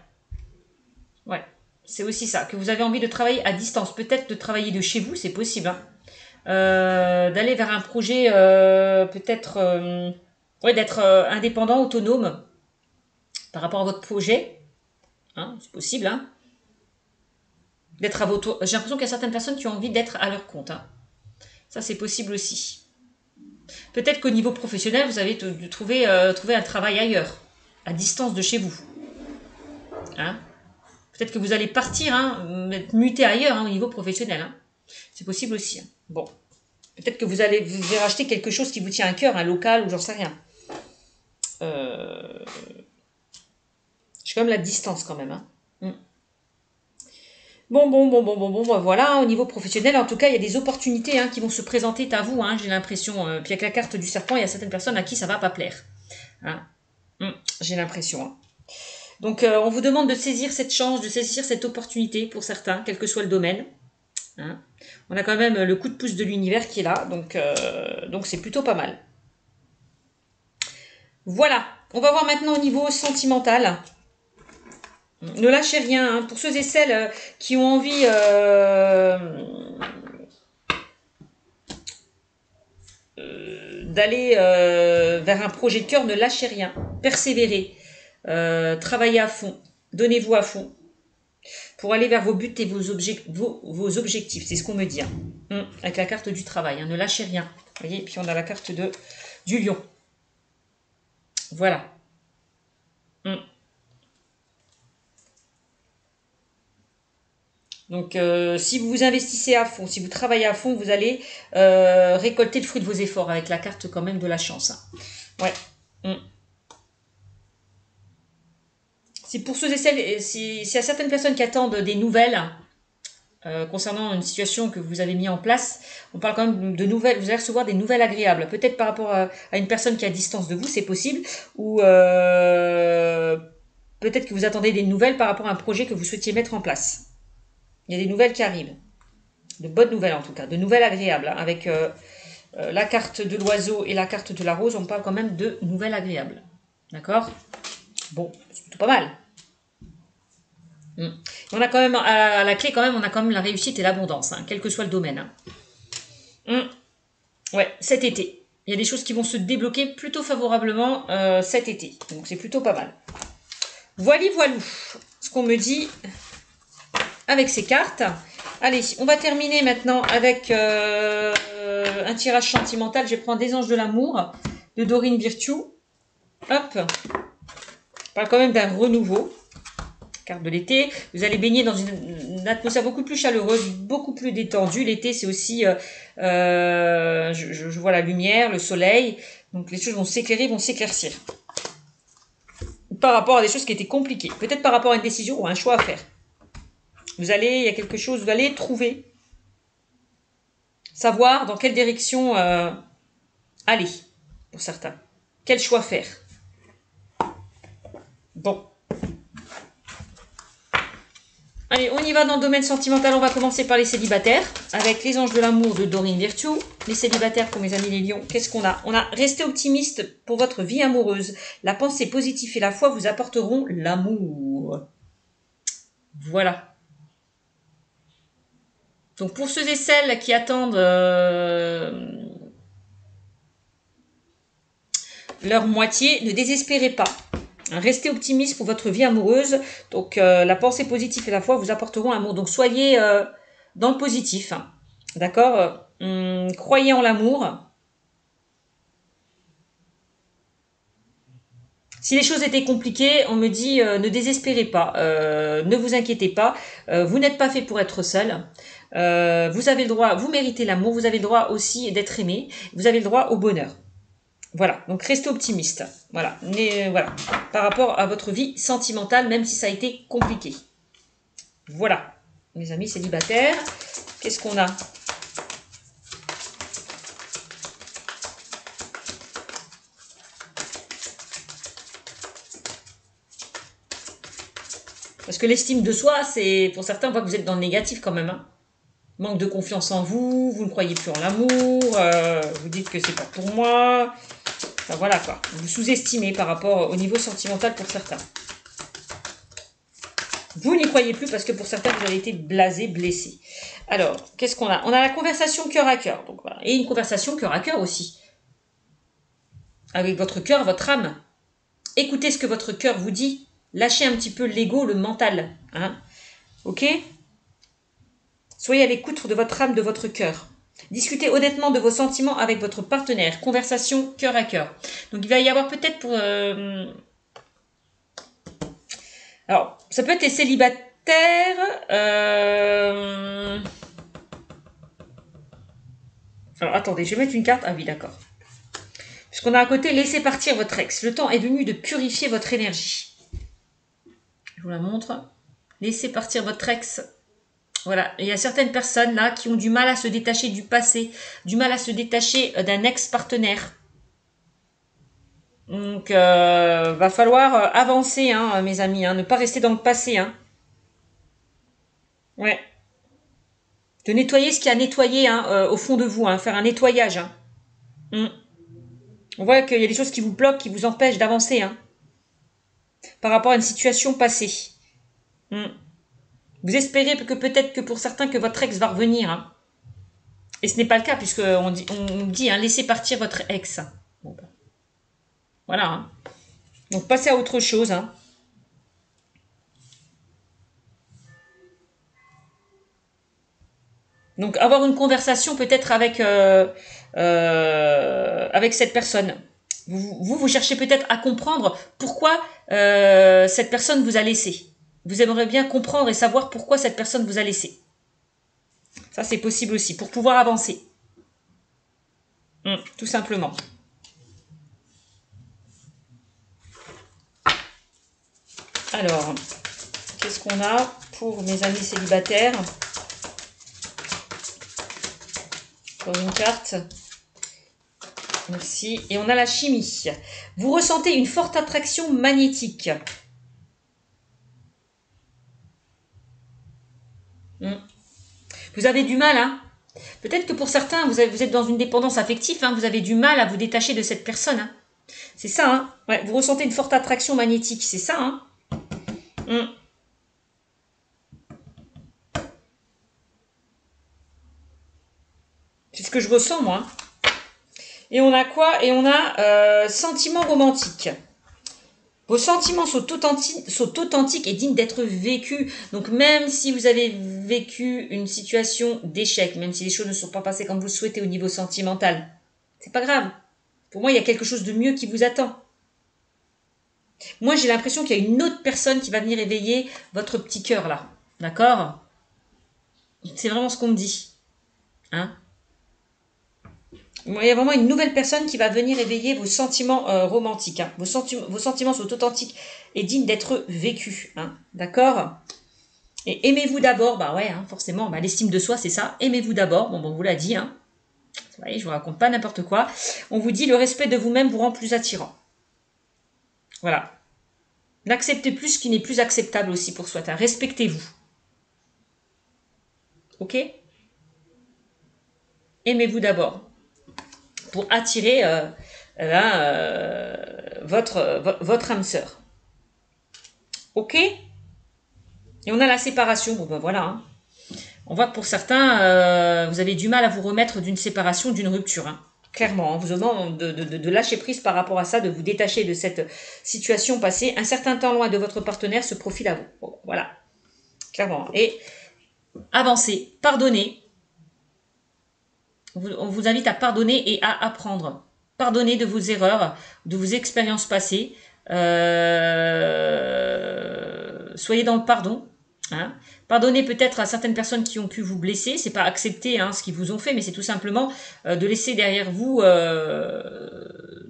C'est aussi ça, que vous avez envie de travailler à distance. Peut-être de travailler de chez vous, c'est possible. Hein. D'aller vers un projet, peut-être, d'être indépendant, autonome par rapport à votre projet. Hein, c'est possible. Hein. D'être à votre... J'ai l'impression qu'il y a certaines personnes qui ont envie d'être à leur compte. Hein. Ça, c'est possible aussi. Peut-être qu'au niveau professionnel, vous avez trouvé un travail ailleurs, à distance de chez vous. Hein. Peut-être que vous allez partir, hein, muter ailleurs, hein, au niveau professionnel. Hein. C'est possible aussi. Hein. Bon. Peut-être que vous allez racheter quelque chose qui vous tient à cœur, un local ou j'en sais rien. J'ai quand même la distance quand même. Hein. Bon, voilà, au niveau professionnel, en tout cas, il y a des opportunités, hein, qui vont se présenter à vous, hein, j'ai l'impression. Puis avec la carte du serpent, il y a certaines personnes à qui ça va pas plaire. Hein. J'ai l'impression. Hein. Donc, on vous demande de saisir cette chance, de saisir cette opportunité pour certains, quel que soit le domaine. Hein. On a quand même le coup de pouce de l'univers qui est là, donc c'est plutôt pas mal. Voilà, on va voir maintenant au niveau sentimental. Ne lâchez rien, hein. Pour ceux et celles qui ont envie d'aller vers un projet de cœur, ne lâchez rien. Persévérez, travaillez à fond, donnez-vous à fond pour aller vers vos buts et vos objectifs. C'est ce qu'on me dit. Hein. Avec la carte du travail, hein. Ne lâchez rien. Vous voyez, et puis on a la carte du lion. Voilà. Donc, si vous vous investissez à fond, si vous travaillez à fond, vous allez récolter le fruit de vos efforts avec la carte quand même de la chance. Hein. Ouais. C'est pour ceux et celles, s'il y a certaines personnes qui attendent des nouvelles concernant une situation que vous avez mis en place, on parle quand même de nouvelles, vous allez recevoir des nouvelles agréables. Peut-être par rapport à une personne qui est à distance de vous, c'est possible, ou peut-être que vous attendez des nouvelles par rapport à un projet que vous souhaitiez mettre en place. Il y a des nouvelles qui arrivent. De bonnes nouvelles en tout cas, de nouvelles agréables. Hein, avec la carte de l'oiseau et la carte de la rose, on parle quand même de nouvelles agréables. D'accord? Bon, c'est plutôt pas mal. On a quand même, à la clé quand même, on a quand même la réussite et l'abondance, hein, quel que soit le domaine. Hein. Ouais, cet été. Il y a des choses qui vont se débloquer plutôt favorablement cet été. Donc c'est plutôt pas mal. Voilà, voilou. Ce qu'on me dit avec ces cartes. Allez, on va terminer maintenant avec un tirage sentimental. Je vais prendre des anges de l'amour de Dorine Virtue. Hop. On parle quand même d'un renouveau. Carte de l'été. Vous allez baigner dans une atmosphère beaucoup plus chaleureuse, beaucoup plus détendue. L'été, c'est aussi, je vois la lumière, le soleil. Donc les choses vont s'éclairer, vont s'éclaircir. Par rapport à des choses qui étaient compliquées. Peut-être par rapport à une décision ou à un choix à faire. Il y a quelque chose, vous allez trouver, savoir dans quelle direction aller, pour certains. Quel choix faire. Bon. Allez, on y va dans le domaine sentimental. On va commencer par les célibataires, avec les anges de l'amour de Dorine Virtue. Les célibataires, pour mes amis les lions, qu'est-ce qu'on a? On a resté optimiste pour votre vie amoureuse. La pensée positive et la foi vous apporteront l'amour. Voilà. Donc pour ceux et celles qui attendent leur moitié, ne désespérez pas. Restez optimiste pour votre vie amoureuse. Donc la pensée positive et la foi vous apporteront l'amour. Donc soyez dans le positif. Hein. D'accord? Croyez en l'amour. Si les choses étaient compliquées, on me dit ne désespérez pas, ne vous inquiétez pas, vous n'êtes pas fait pour être seul. Vous avez le droit, vous méritez l'amour, vous avez le droit aussi d'être aimé, vous avez le droit au bonheur. Voilà, donc restez optimiste. Voilà, mais voilà, par rapport à votre vie sentimentale, même si ça a été compliqué. Voilà, mes amis célibataires, qu'est-ce qu'on a? Parce que l'estime de soi, c'est pour certains, on voit que vous êtes dans le négatif quand même. Hein. Manque de confiance en vous, vous ne croyez plus en l'amour, vous dites que c'est pas pour moi. Enfin voilà quoi, vous sous-estimez par rapport au niveau sentimental pour certains. Vous n'y croyez plus parce que pour certains, vous avez été blasé, blessé. Alors, qu'est-ce qu'on a? On a la conversation cœur à cœur. Donc, voilà. Et une conversation cœur à cœur aussi. Avec votre cœur, votre âme. Écoutez ce que votre cœur vous dit. Lâchez un petit peu l'ego, le mental. Hein, ok? Soyez à l'écoute de votre âme, de votre cœur. Discutez honnêtement de vos sentiments avec votre partenaire. Conversation cœur à cœur. Donc, il va y avoir peut-être pour... Alors, ça peut être les célibataires. Alors, attendez, je vais mettre une carte. Ah oui, d'accord. Puisqu'on a à côté, laissez partir votre ex. Le temps est venu de purifier votre énergie. Je vous la montre. Laissez partir votre ex. Voilà. Il y a certaines personnes là qui ont du mal à se détacher du passé, du mal à se détacher d'un ex-partenaire. Donc, va falloir avancer, hein, mes amis, hein, ne pas rester dans le passé. Hein. Ouais. De nettoyer ce qu'il y a nettoyé hein, au fond de vous, hein, faire un nettoyage. Hein. On voit qu'il y a des choses qui vous bloquent, qui vous empêchent d'avancer hein, par rapport à une situation passée. Vous espérez que peut-être que pour certains que votre ex va revenir. Hein. Et ce n'est pas le cas puisqu'on dit hein, laissez partir votre ex. Bon, ben. Voilà. Hein. Donc passez à autre chose. Hein. Donc avoir une conversation peut-être avec cette personne. Vous cherchez peut-être à comprendre pourquoi cette personne vous a laissé. Vous aimeriez bien comprendre et savoir pourquoi cette personne vous a laissé. Ça, c'est possible aussi, pour pouvoir avancer. Tout simplement. Alors, qu'est-ce qu'on a pour mes amis célibataires? Encore une carte. Merci. Et on a la chimie. Vous ressentez une forte attraction magnétique. Mm. Vous avez du mal, hein. Peut-être que pour certains, vous êtes dans une dépendance affective, hein, vous avez du mal à vous détacher de cette personne. Hein. C'est ça, hein. Ouais, vous ressentez une forte attraction magnétique, c'est ça, hein. Mm. C'est ce que je ressens, moi. Et on a quoi? Et on a sentiments romantiques. Vos sentiments sont authentiques et dignes d'être vécus. Donc même si vous avez vécu une situation d'échec, même si les choses ne sont pas passées comme vous le souhaitez au niveau sentimental, c'est pas grave. Pour moi, il y a quelque chose de mieux qui vous attend. Moi, j'ai l'impression qu'il y a une autre personne qui va venir éveiller votre petit cœur là. D'accord? C'est vraiment ce qu'on me dit. Hein? Il y a vraiment une nouvelle personne qui va venir éveiller vos sentiments romantiques. Hein. Vos sentiments sont authentiques et dignes d'être vécus. Hein. D'accord? Et aimez-vous d'abord. Bah ouais, hein, forcément. Bah, l'estime de soi, c'est ça. Aimez-vous d'abord. Bon, on vous l'a dit. Hein. Vous voyez, je vous raconte pas n'importe quoi. On vous dit le respect de vous-même vous rend plus attirant. Voilà. N'acceptez plus ce qui n'est plus acceptable aussi pour soi. Hein. Respectez-vous. Ok? Aimez-vous d'abord. Pour attirer votre âme sœur. Ok? Et on a la séparation. Bon ben voilà. Hein. On voit que pour certains, vous avez du mal à vous remettre d'une séparation, d'une rupture. Hein. Clairement, hein, vous demande de lâcher prise par rapport à ça, de vous détacher de cette situation passée. Un certain temps loin de votre partenaire se profile à vous. Bon, voilà. Clairement. Et avancez, pardonnez. On vous invite à pardonner et à apprendre. Pardonnez de vos erreurs, de vos expériences passées. Soyez dans le pardon. Hein. Pardonnez peut-être à certaines personnes qui ont pu vous blesser. C'est pas accepter hein, ce qu'ils vous ont fait, mais c'est tout simplement de laisser derrière vous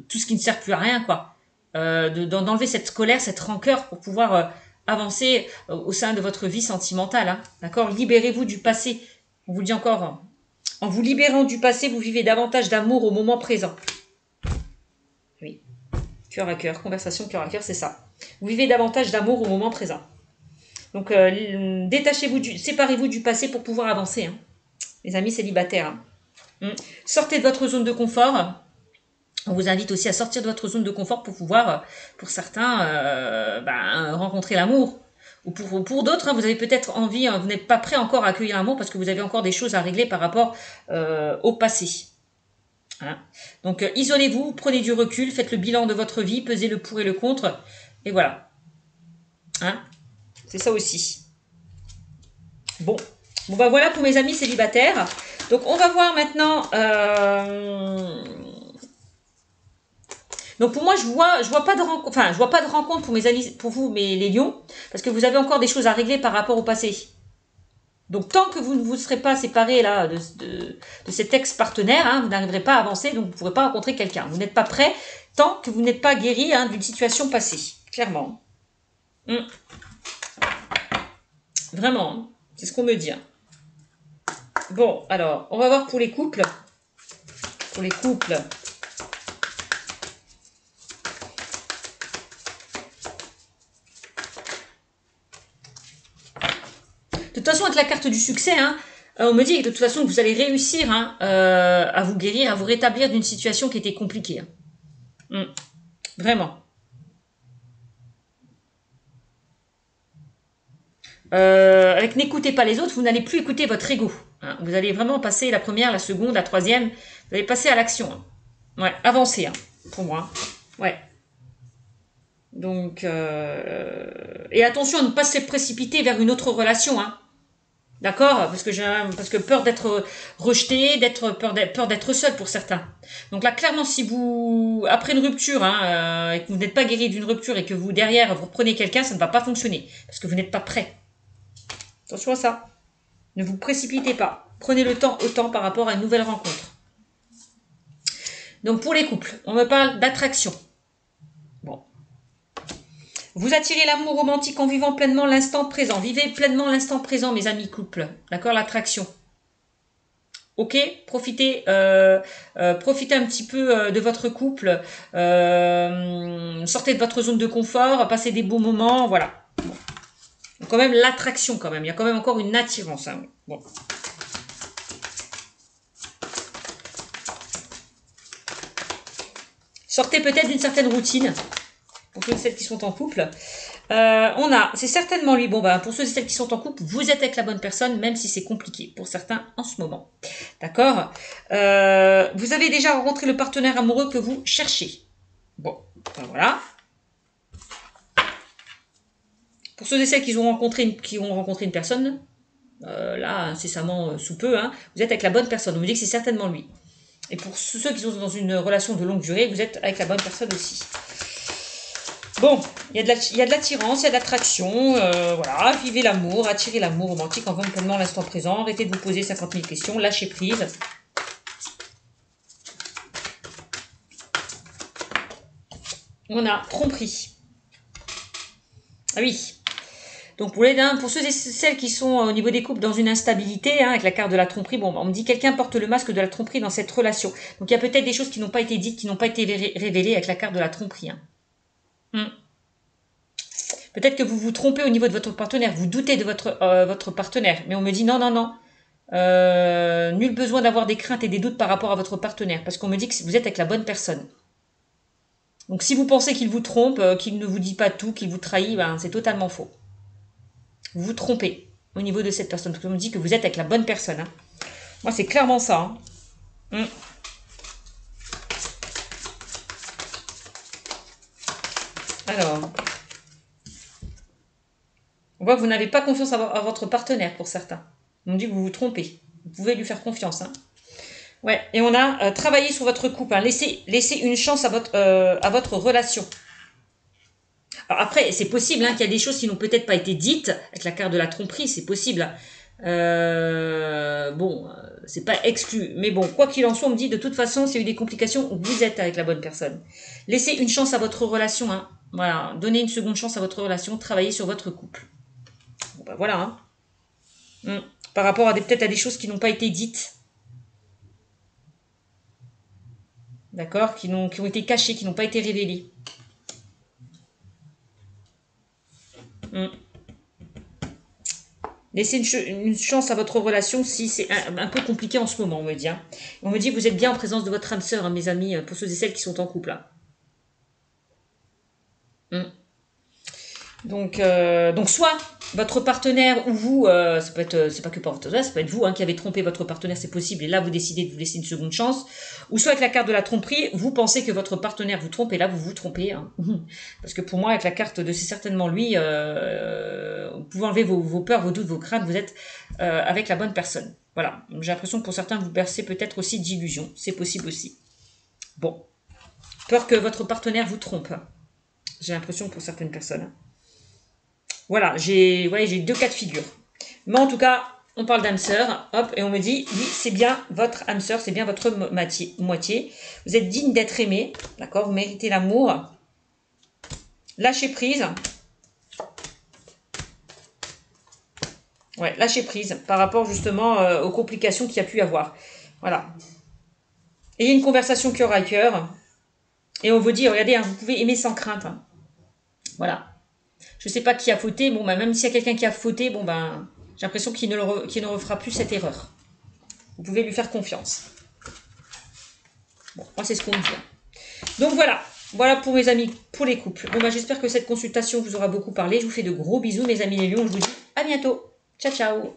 tout ce qui ne sert plus à rien, quoi. D'enlever cette colère, cette rancœur pour pouvoir avancer au sein de votre vie sentimentale. Hein. D'accord? Libérez-vous du passé. On vous le dit encore. Hein. En vous libérant du passé, vous vivez davantage d'amour au moment présent. Oui. Cœur à cœur, conversation cœur à cœur, c'est ça. Vous vivez davantage d'amour au moment présent. Donc, séparez-vous du passé pour pouvoir avancer. Hein. Les amis célibataires. Hein. Sortez de votre zone de confort. On vous invite aussi à sortir de votre zone de confort pour pouvoir, pour certains, rencontrer l'amour. Ou pour d'autres, hein, vous avez peut-être envie, vous n'êtes pas prêt encore à accueillir l'amour parce que vous avez encore des choses à régler par rapport au passé. Hein. Donc, isolez-vous, prenez du recul, faites le bilan de votre vie, pesez le pour et le contre, et voilà. Hein. C'est ça aussi. Bon, bah voilà pour mes amis célibataires. Donc, on va voir maintenant... Donc pour moi, je vois pas de rencontre, enfin, je vois pas de rencontre pour mes amis, pour vous, les lions, parce que vous avez encore des choses à régler par rapport au passé. Donc tant que vous ne vous serez pas séparés là de cet ex-partenaire, hein, vous n'arriverez pas à avancer, donc vous ne pourrez pas rencontrer quelqu'un. Vous n'êtes pas prêt tant que vous n'êtes pas guéri hein, d'une situation passée, clairement. Vraiment, c'est ce qu'on me dit. Hein. Bon, alors, on va voir pour les couples. Pour les couples. De toute façon, avec la carte du succès, hein, on me dit que de toute façon, vous allez réussir hein, à vous guérir, à vous rétablir d'une situation qui était compliquée. Hein. Vraiment. Avec n'écoutez pas les autres, vous n'allez plus écouter votre ego. Hein. Vous allez vraiment passer la première, la seconde, la troisième. Vous allez passer à l'action. Hein. Ouais, avancer, hein, pour moi. Ouais. Donc, et attention à ne pas se précipiter vers une autre relation, hein. D'accord? Parce que peur d'être rejeté, peur d'être seul pour certains. Donc là, clairement, si vous, après une rupture, hein, et que vous n'êtes pas guéri d'une rupture et que vous, derrière, vous reprenez quelqu'un, ça ne va pas fonctionner. Parce que vous n'êtes pas prêt. Attention à ça. Ne vous précipitez pas. Prenez le temps autant par rapport à une nouvelle rencontre. Donc pour les couples, on me parle d'attraction. Bon. Vous attirez l'amour romantique en vivant pleinement l'instant présent. Vivez pleinement l'instant présent, mes amis couples. D'accord, l'attraction. Ok, profitez un petit peu de votre couple. Sortez de votre zone de confort, passez des beaux moments, voilà. Bon. Donc, quand même l'attraction quand même. Il y a quand même encore une attirance. Hein. Bon. Sortez peut-être d'une certaine routine. Pour ceux et celles qui sont en couple. C'est certainement lui. Bon, ben, pour ceux et celles qui sont en couple, vous êtes avec la bonne personne, même si c'est compliqué pour certains en ce moment. D'accord. Vous avez déjà rencontré le partenaire amoureux que vous cherchez. Bon, ben voilà. Pour ceux et celles qui ont rencontré une personne, là, incessamment sous peu, hein, vous êtes avec la bonne personne. On me dit que c'est certainement lui. Et pour ceux qui sont dans une relation de longue durée, vous êtes avec la bonne personne aussi. Bon, il y a de l'attirance, il y a de l'attraction, voilà, vivez l'amour, attirez l'amour romantique en vivant pleinement l'instant présent, arrêtez de vous poser 50 000 questions, lâchez prise. On a tromperie. Ah oui. Donc pour ceux et celles qui sont au niveau des couples dans une instabilité, hein, avec la carte de la tromperie, bon, on me dit quelqu'un porte le masque de la tromperie dans cette relation. Donc il y a peut-être des choses qui n'ont pas été dites, qui n'ont pas été révélées avec la carte de la tromperie. Hein. Peut-être que vous vous trompez au niveau de votre partenaire, vous doutez de votre partenaire, mais on me dit non, non, non. Nul besoin d'avoir des craintes et des doutes par rapport à votre partenaire, parce qu'on me dit que vous êtes avec la bonne personne. Donc si vous pensez qu'il vous trompe, qu'il ne vous dit pas tout, qu'il vous trahit, ben, c'est totalement faux. Vous vous trompez au niveau de cette personne, parce qu'on me dit que vous êtes avec la bonne personne. Hein. Moi, c'est clairement ça. Hein. Alors, on voit que vous n'avez pas confiance à votre partenaire pour certains. On me dit que vous vous trompez. Vous pouvez lui faire confiance. Hein. Ouais, et on a travaillé sur votre couple. Hein. Laissez une chance à votre relation. Alors après, c'est possible hein, qu'il y a des choses qui n'ont peut-être pas été dites avec la carte de la tromperie, c'est possible. Bon, c'est pas exclu. Mais bon, quoi qu'il en soit, on me dit de toute façon, s'il y a eu des complications, vous êtes avec la bonne personne. Laissez une chance à votre relation. Hein. Voilà, donnez une seconde chance à votre relation, travaillez sur votre couple. Bon, ben voilà. Hein. Par rapport à peut-être à des choses qui n'ont pas été dites. D'accord, qui ont été cachées, qui n'ont pas été révélées. Laissez une chance à votre relation si c'est un peu compliqué en ce moment, on me dit. Hein. On me dit que vous êtes bien en présence de votre âme sœur, hein, mes amis, pour ceux et celles qui sont en couple. Hein. Donc soit votre partenaire ou vous, ça peut être, c'est pas que pour votre partenaire, ça peut être vous hein, qui avez trompé votre partenaire, c'est possible, et là vous décidez de vous laisser une seconde chance, ou soit avec la carte de la tromperie, vous pensez que votre partenaire vous trompe, et là vous vous trompez, hein. Parce que pour moi, avec la carte de c'est certainement lui, vous pouvez enlever vos peurs, vos doutes, vos craintes, vous êtes avec la bonne personne. Voilà, j'ai l'impression que pour certains, vous bercez peut-être aussi d'illusions, c'est possible aussi. Bon, peur que votre partenaire vous trompe, j'ai l'impression pour certaines personnes. Voilà, j'ai deux cas de figure. Mais en tout cas, on parle d'âme sœur, hop, et on me dit, oui, c'est bien votre âme sœur, c'est bien votre moitié. Vous êtes digne d'être aimé, d'accord, vous méritez l'amour. Lâchez prise. Ouais, lâchez prise par rapport justement aux complications qu'il y a pu y avoir. Voilà. Ayez une conversation cœur à cœur. Et on vous dit, regardez, hein, vous pouvez aimer sans crainte. Hein. Voilà. Je ne sais pas qui a fauté. Bon, ben, même s'il y a quelqu'un qui a fauté, bon, ben, j'ai l'impression qu'il ne refera plus cette erreur. Vous pouvez lui faire confiance. Bon, moi, c'est ce qu'on me dit. Donc, voilà. Voilà pour mes amis, pour les couples. Bon, ben, j'espère que cette consultation vous aura beaucoup parlé. Je vous fais de gros bisous, mes amis les lions. Je vous dis à bientôt. Ciao, ciao.